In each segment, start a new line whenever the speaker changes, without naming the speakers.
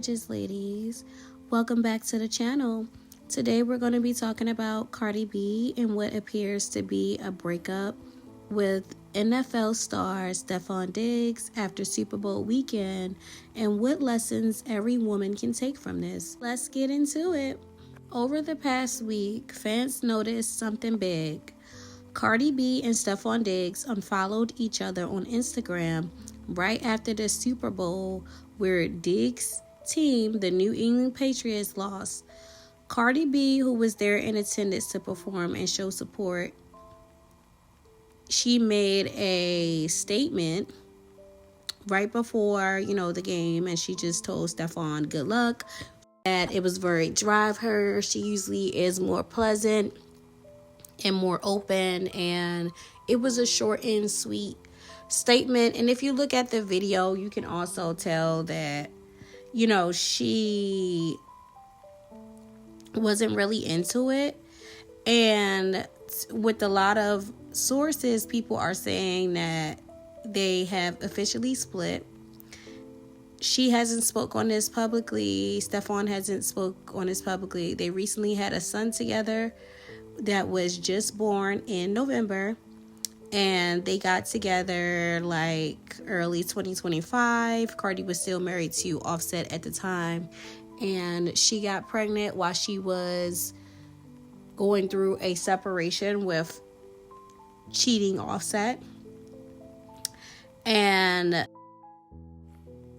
gorgeous ladies. Welcome back to the channel. Today we're going to be talking about Cardi B and what appears to be a breakup with NFL star Stefon Diggs after Super Bowl weekend and what lessons every woman can take from this. Let's get into it. Over the past week, fans noticed something big. Cardi B and Stefon Diggs unfollowed each other on Instagram right after the Super Bowl where Diggs' team, the New England Patriots, lost. Cardi B, who was there in attendance to perform and show support, she made a statement right before, the game, and she just told Stefon good luck, that it was very dry of her. She usually is more pleasant and more open, and it was a short and sweet statement. And if you look at the video, you can also tell that she wasn't really into it. And with a lot of sources, people are saying that they have officially split. She hasn't spoke on this publicly. Stefon hasn't spoke on this publicly. They recently had a son together that was just born in November, and they got together like early 2025. Cardi was still married to Offset at the time, and she got pregnant while she was going through a separation with cheating Offset. And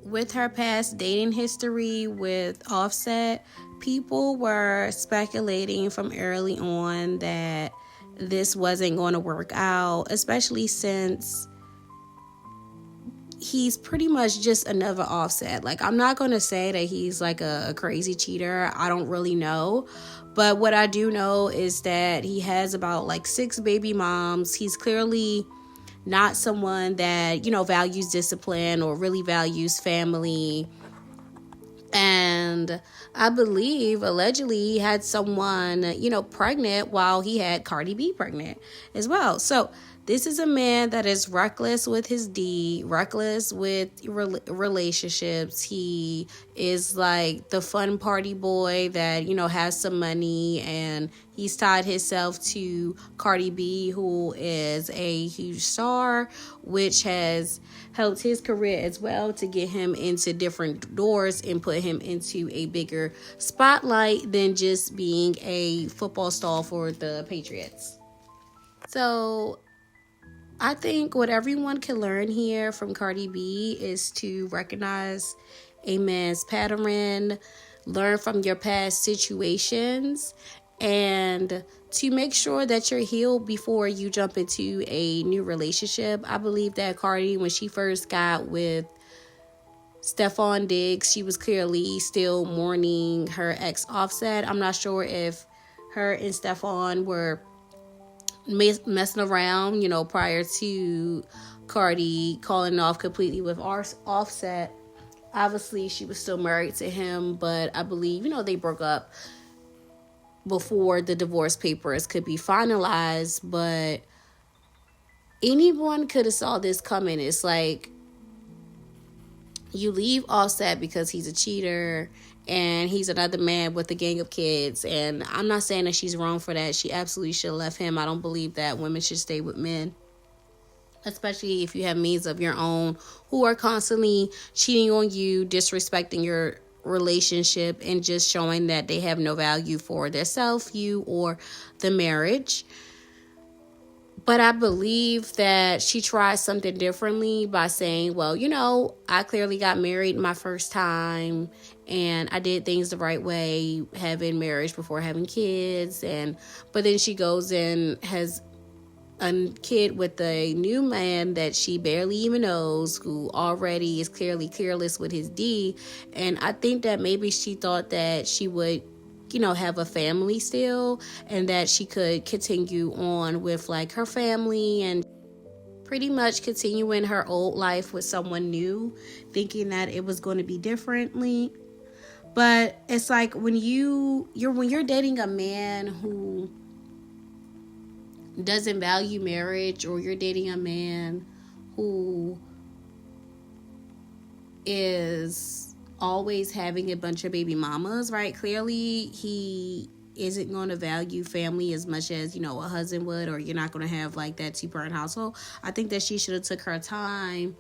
with her past dating history with Offset, people were speculating from early on that this wasn't going to work out, especially since he's pretty much just another Offset. Like, I'm not going to say that he's like a crazy cheater. I don't really know. But what I do know is that he has about like 6 baby moms. He's clearly not someone that, values discipline or really values family. And I believe, allegedly, he had someone, pregnant while he had Cardi B pregnant as well. So this is a man that is reckless with his D, reckless with relationships. He is like the fun party boy that, has some money, and he's tied himself to Cardi B, who is a huge star, which has helped his career as well to get him into different doors and put him into a bigger spotlight than just being a football star for the Patriots. So I think what everyone can learn here from Cardi B is to recognize a man's pattern, learn from your past situations, and to make sure that you're healed before you jump into a new relationship. I believe that Cardi, when she first got with Stefon Diggs, she was clearly still mourning her ex Offset. I'm not sure if her and Stefon were messing around, prior to Cardi calling off completely with Offset. Obviously, she was still married to him, but I believe, they broke up before the divorce papers could be finalized. But anyone could have saw this coming. It's like, you leave Offset because he's a cheater and he's another man with a gang of kids. And I'm not saying that she's wrong for that. She absolutely should have left him. I don't believe that women should stay with men, especially if you have means of your own who are constantly cheating on you, disrespecting your relationship, and just showing that they have no value for their self, you, or the marriage. But I believe that she tried something differently by saying, well, I clearly got married my first time and I did things the right way, having marriage before having kids. But then she goes and has a kid with a new man that she barely even knows, who already is clearly careless with his D. And I think that maybe she thought that she would have a family still, and that she could continue on with like her family and pretty much continuing her old life with someone new, thinking that it was going to be differently. But it's like when you're dating a man who doesn't value marriage, or you're dating a man who is always having a bunch of baby mamas, right? Clearly, he isn't going to value family as much as, a husband would, or you're not going to have like that two-parent household. I think that she should have took her time,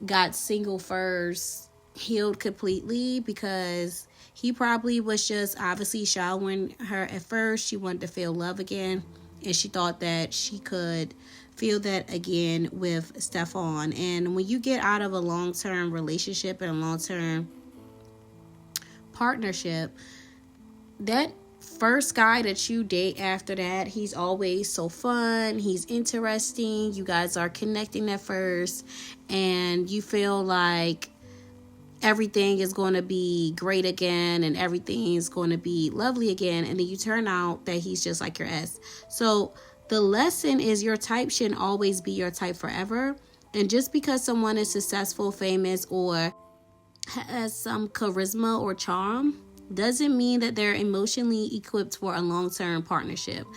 got single first, healed completely, because he probably was just obviously showering her at first. She wanted to feel love again, and she thought that she could feel that again with Stefon. And when you get out of a long-term relationship and a long-term partnership, that first guy that you date after that, he's always so fun, he's interesting, you guys are connecting at first, and you feel like everything is going to be great again and everything is going to be lovely again, and then you turn out that he's just like your ex. So the lesson is your type shouldn't always be your type forever. And just because someone is successful, famous, or has some charisma or charm doesn't mean that they're emotionally equipped for a long-term partnership.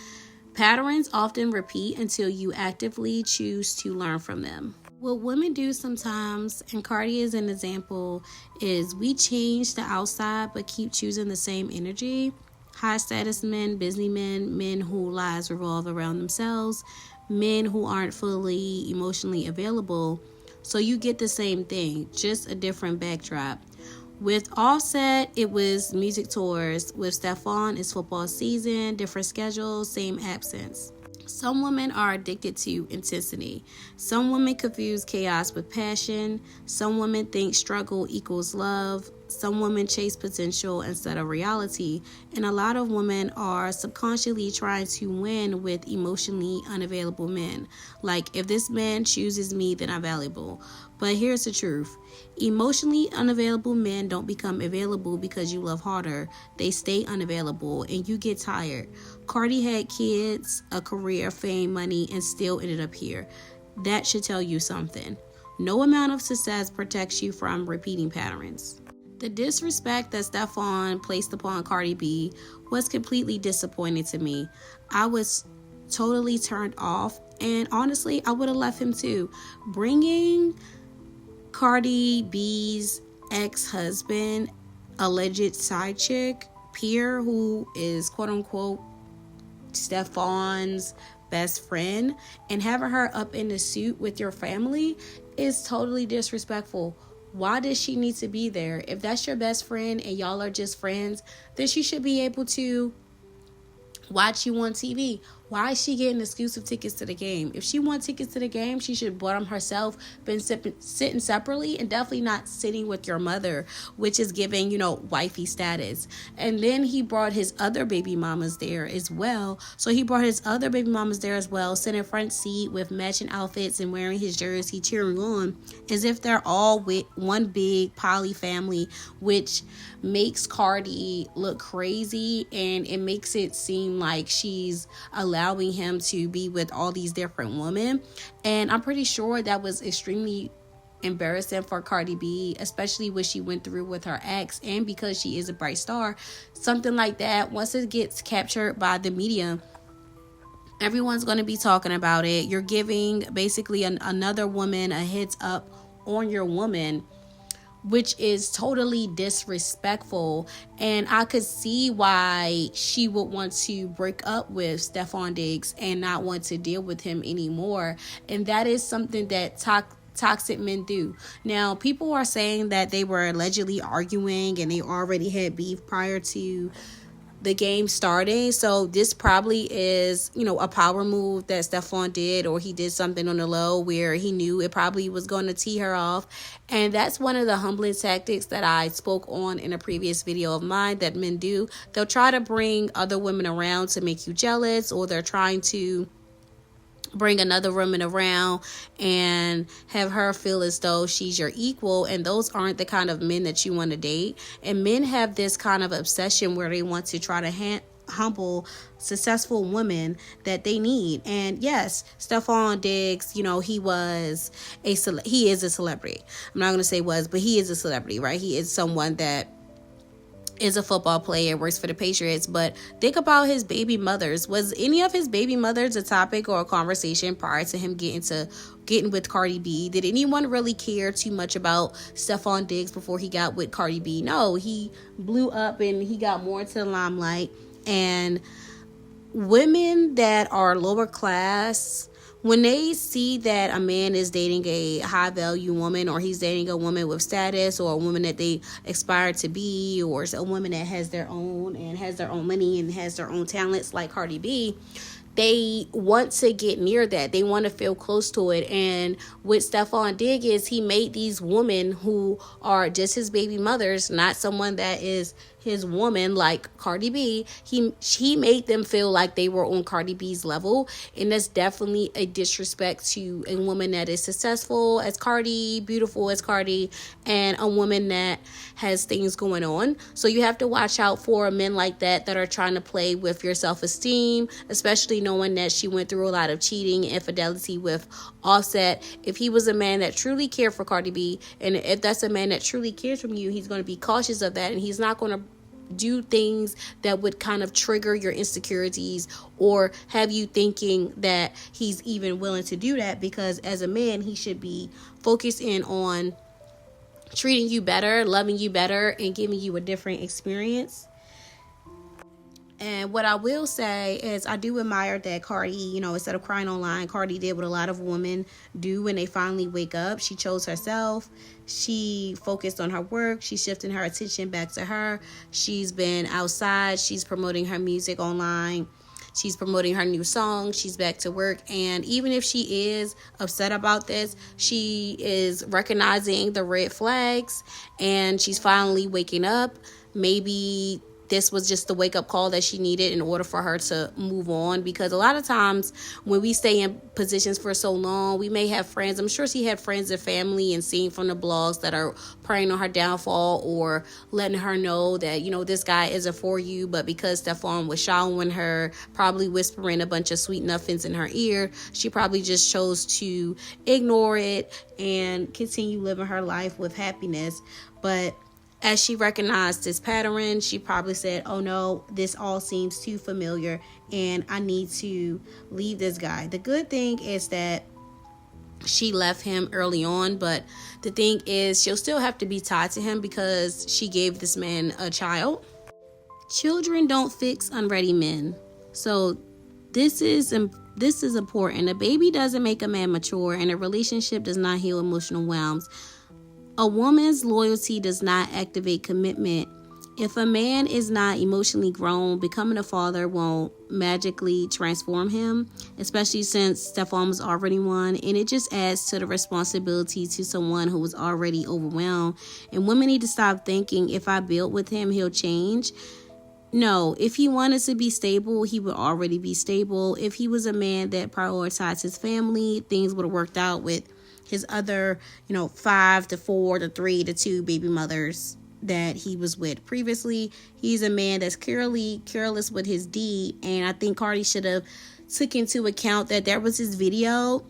Patterns often repeat until you actively choose to learn from them. What women do sometimes, and Cardi is an example, is we change the outside but keep choosing the same energy. High status men, busy men whose lives revolve around themselves, men who aren't fully emotionally available. So you get the same thing, just a different backdrop. With Offset, it was music tours. With Stefon, it's football season, different schedules, same absence. Some women are addicted to intensity. Some women confuse chaos with passion. Some women think struggle equals love. Some women chase potential instead of reality. And a lot of women are subconsciously trying to win with emotionally unavailable men. Like, if this man chooses me, then I'm valuable. But here's the truth. Emotionally unavailable men don't become available because you love harder. They stay unavailable and you get tired. Cardi had kids, a career, fame, money, and still ended up here. That should tell you something. No amount of success protects you from repeating patterns. The disrespect that Stefon placed upon Cardi B was completely disappointing to me. I was totally turned off, and honestly, I would have left him too. Bringing Cardi B's ex-husband, alleged side chick, Pierre, who is quote-unquote Stefon's best friend, and having her up in the suit with your family is totally disrespectful. Why does she need to be there? If that's your best friend and y'all are just friends, then she should be able to watch you on TV. Why is she getting exclusive tickets to the game? If she wants tickets to the game, she should have bought them herself, been sitting separately, and definitely not sitting with your mother, which is giving, wifey status. And then he brought his other baby mamas there as well. So he brought his other baby mamas there as well, sitting front seat with matching outfits and wearing his jersey, cheering on, as if they're all with one big poly family, which makes Cardi look crazy, and it makes it seem like she's allowing him to be with all these different women. And I'm pretty sure that was extremely embarrassing for Cardi B, especially what she went through with her ex, and because she is a bright star. Something like that, once it gets captured by the media, everyone's going to be talking about it. You're giving basically another woman a heads up on your woman, which is totally disrespectful. And I could see why she would want to break up with Stefon Diggs and not want to deal with him anymore. And that is something that toxic men do. Now, people are saying that they were allegedly arguing and they already had beef prior to the game starting. So this probably is, a power move that Stefon did, or he did something on the low where he knew it probably was going to tee her off. And that's one of the humbling tactics that I spoke on in a previous video of mine that men do. They'll try to bring other women around to make you jealous, or they're trying to bring another woman around and have her feel as though she's your equal, and those aren't the kind of men that you want to date. And men have this kind of obsession where they want to try to humble successful women that they need. And yes, Stefon Diggs, he is a celebrity. I'm not going to say was, but he is a celebrity, right? He is someone that is a football player, works for the Patriots, but think about his baby mothers. Was any of his baby mothers a topic or a conversation prior to him getting with Cardi B? Did anyone really care too much about Stefon Diggs before he got with Cardi B? No, he blew up and he got more into the limelight. And women that are lower class, when they see that a man is dating a high value woman, or he's dating a woman with status, or a woman that they aspire to be, or a woman that has their own money and has their own talents like Cardi B, they want to get near that. They want to feel close to it. And with Stefon Diggs, he made these women who are just his baby mothers, not someone that is his woman like Cardi B. He made them feel like they were on Cardi B's level, and that's definitely a disrespect to a woman that is successful as Cardi, beautiful as Cardi, and a woman that has things going on. So you have to watch out for men like that are trying to play with your self-esteem, especially knowing that she went through a lot of cheating, infidelity with Offset. If he was a man that truly cared for Cardi B, and if that's a man that truly cares from you, he's going to be cautious of that, and he's not going to do things that would kind of trigger your insecurities or have you thinking that he's even willing to do that, because as a man, he should be focused in on treating you better, loving you better, and giving you a different experience. And what I will say is I do admire that Cardi, instead of crying online, Cardi did what a lot of women do when they finally wake up. She chose herself. She focused on her work. She's shifting her attention back to her. She's been outside. She's promoting her music online. She's promoting her new song. She's back to work. And even if she is upset about this, she is recognizing the red flags and she's finally waking up. Maybe this was just the wake-up call that she needed in order for her to move on, because a lot of times when we stay in positions for so long, we may have friends. I'm sure she had friends and family and seeing from the blogs that are preying on her downfall or letting her know that, this guy isn't for you. But because Stefon was showering her, probably whispering a bunch of sweet nothings in her ear, she probably just chose to ignore it and continue living her life with happiness. But as she recognized this pattern, she probably said, oh no, this all seems too familiar and I need to leave this guy. The good thing is that she left him early on, but the thing is she'll still have to be tied to him because she gave this man a child. Children don't fix unready men. So this is important. A baby doesn't make a man mature, and a relationship does not heal emotional wounds. A woman's loyalty does not activate commitment. If a man is not emotionally grown, becoming a father won't magically transform him, especially since Stefon was already one, and it just adds to the responsibility to someone who was already overwhelmed. And women need to stop thinking, if I build with him, he'll change. No, if he wanted to be stable, he would already be stable. If he was a man that prioritized his family, things would have worked out with his other, 5 to 4 to 3 to 2 baby mothers that he was with previously. He's a man that's clearly careless with his deed. And I think Cardi should have took into account that there was his video.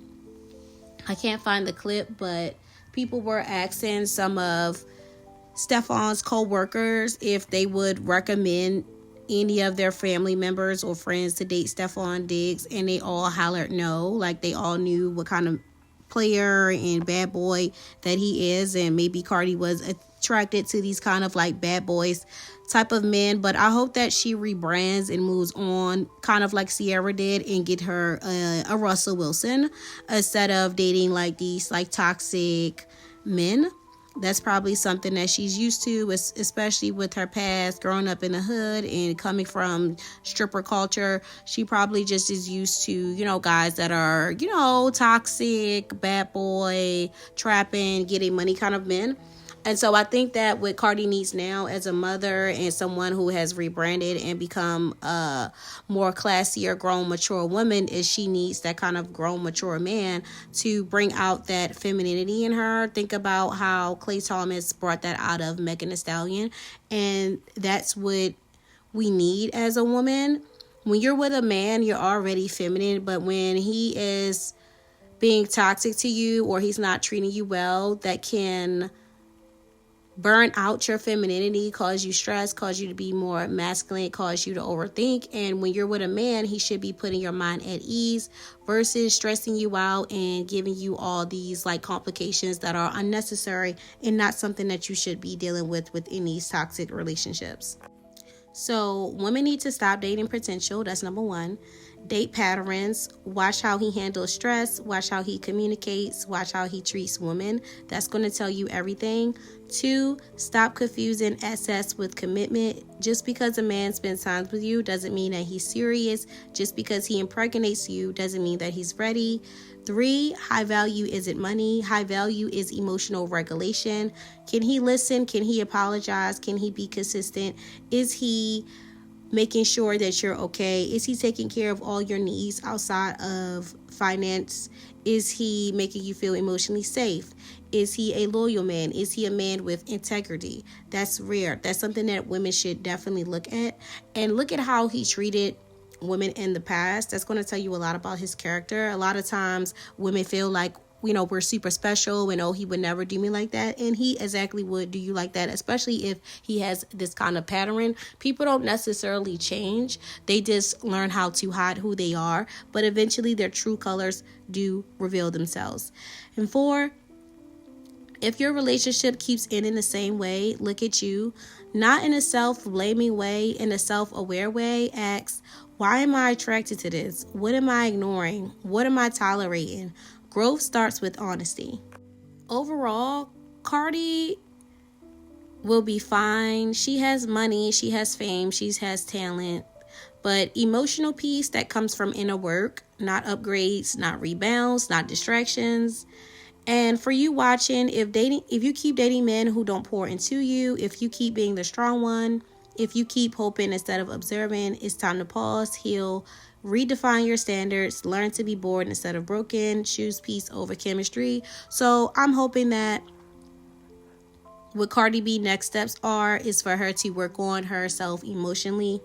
I can't find the clip, but people were asking some of Stefon's co-workers if they would recommend any of their family members or friends to date Stefon Diggs, and they all hollered no. Like, they all knew what kind of player and bad boy that he is, and maybe Cardi was attracted to these kind of like bad boys type of men. But I hope that she rebrands and moves on, kind of like Sierra did, and get her a Russell Wilson instead of dating like these like toxic men. That's probably something that she's used to, especially with her past, growing up in the hood and coming from stripper culture. She probably just is used to, guys that are, toxic, bad boy, trapping, getting money kind of men. And so I think that what Cardi needs now as a mother and someone who has rebranded and become a more classier, grown, mature woman is she needs that kind of grown, mature man to bring out that femininity in her. Think about how Clay Thomas brought that out of Megan Thee Stallion. And that's what we need as a woman. When you're with a man, you're already feminine. But when he is being toxic to you or he's not treating you well, that can burn out your femininity, cause you stress, cause you to be more masculine, cause you to overthink. And when you're with a man, he should be putting your mind at ease versus stressing you out and giving you all these like complications that are unnecessary and not something that you should be dealing with within these toxic relationships. So women need to stop dating potential. That's number one. Date patterns. Watch how he handles stress. Watch how he communicates. Watch how he treats women. That's going to tell you everything. 2, stop confusing SS with commitment. Just because a man spends time with you doesn't mean that he's serious. Just because he impregnates you doesn't mean that he's ready. 3, high value isn't money. High value is emotional regulation. Can he listen? Can he apologize? Can he be consistent? Is he making sure that you're okay? Is he taking care of all your needs outside of finance? Is he making you feel emotionally safe? Is he a loyal man? Is he a man with integrity? That's rare. That's something that women should definitely look at. And look at how he treated women in the past. That's going to tell you a lot about his character. A lot of times women feel like, we're super special and he would never do me like that. And he exactly would do you like that, especially if he has this kind of pattern. People don't necessarily change. They just learn how to hide who they are, but eventually their true colors do reveal themselves. And 4, if your relationship keeps ending the same way, look at you. Not in a self-blaming way, in a self-aware way. Ask, why am I attracted to this? What am I ignoring? What am I tolerating? Growth starts with honesty. Overall, Cardi will be fine. She has money, she has fame, she has talent. But emotional peace that comes from inner work, not upgrades, not rebounds, not distractions. And for you watching, if you keep dating men who don't pour into you, if you keep being the strong one, if you keep hoping instead of observing, it's time to pause, heal, redefine your standards, learn to be bored instead of broken, choose peace over chemistry. So I'm hoping that what Cardi B next steps is for her to work on herself emotionally,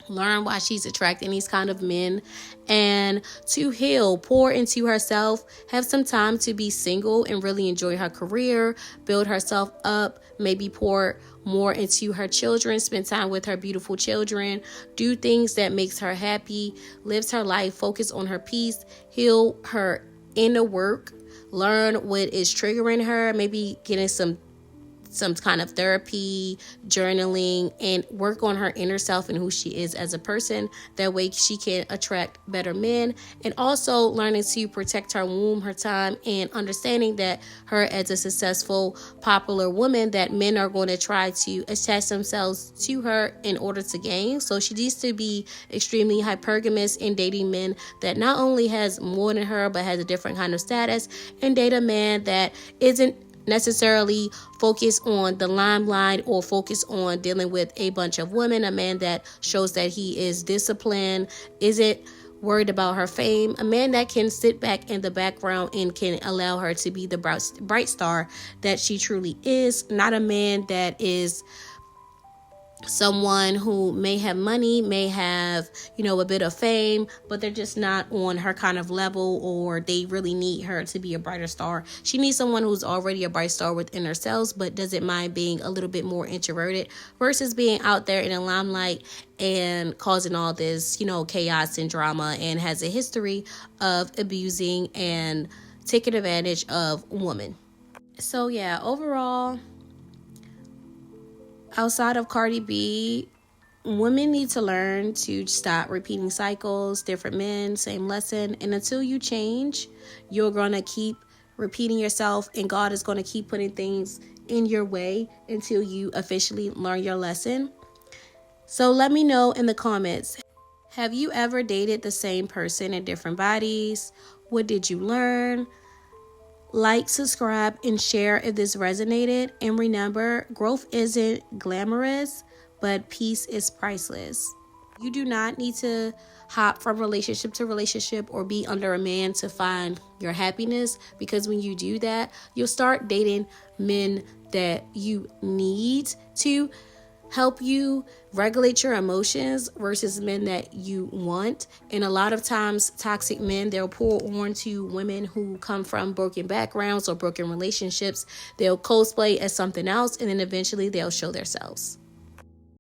learn why she's attracting these kind of men, and to heal, pour into herself, have some time to be single and really enjoy her career, build herself up, maybe pour more into her children, spend time with her beautiful children, do things that makes her happy, lives her life, focus on her peace, heal her inner work, learn what is triggering her, maybe getting some kind of therapy, journaling, and work on her inner self and who she is as a person. That way she can attract better men. And also learning to protect her womb, her time, and understanding that her as a successful, popular woman, that men are going to try to attach themselves to her in order to gain. So she needs to be extremely hypergamous in dating men that not only has more than her, but has a different kind of status, and date a man that isn't necessarily focus on the limelight or focus on dealing with a bunch of women. A man that shows that he is disciplined, isn't worried about her fame. A man that can sit back in the background and can allow her to be the bright star that she truly is. Not a man that is someone who may have money, may have, a bit of fame, but they're just not on her kind of level, or they really need her to be a brighter star. She needs someone who's already a bright star within herself, but doesn't mind being a little bit more introverted versus being out there in the limelight and causing all this, chaos and drama, and has a history of abusing and taking advantage of women. So yeah, overall, outside of Cardi B, women need to learn to stop repeating cycles, different men, same lesson. And until you change, you're going to keep repeating yourself, and God is going to keep putting things in your way until you officially learn your lesson. So let me know in the comments, have you ever dated the same person in different bodies? What did you learn? Like, subscribe, and share if this resonated. And remember, growth isn't glamorous, but peace is priceless. You do not need to hop from relationship to relationship or be under a man to find your happiness, because when you do that, you'll start dating men that you need to help you regulate your emotions versus men that you want. And a lot of times toxic men, they'll pull on to women who come from broken backgrounds or broken relationships. They'll cosplay as something else, and then eventually they'll show themselves.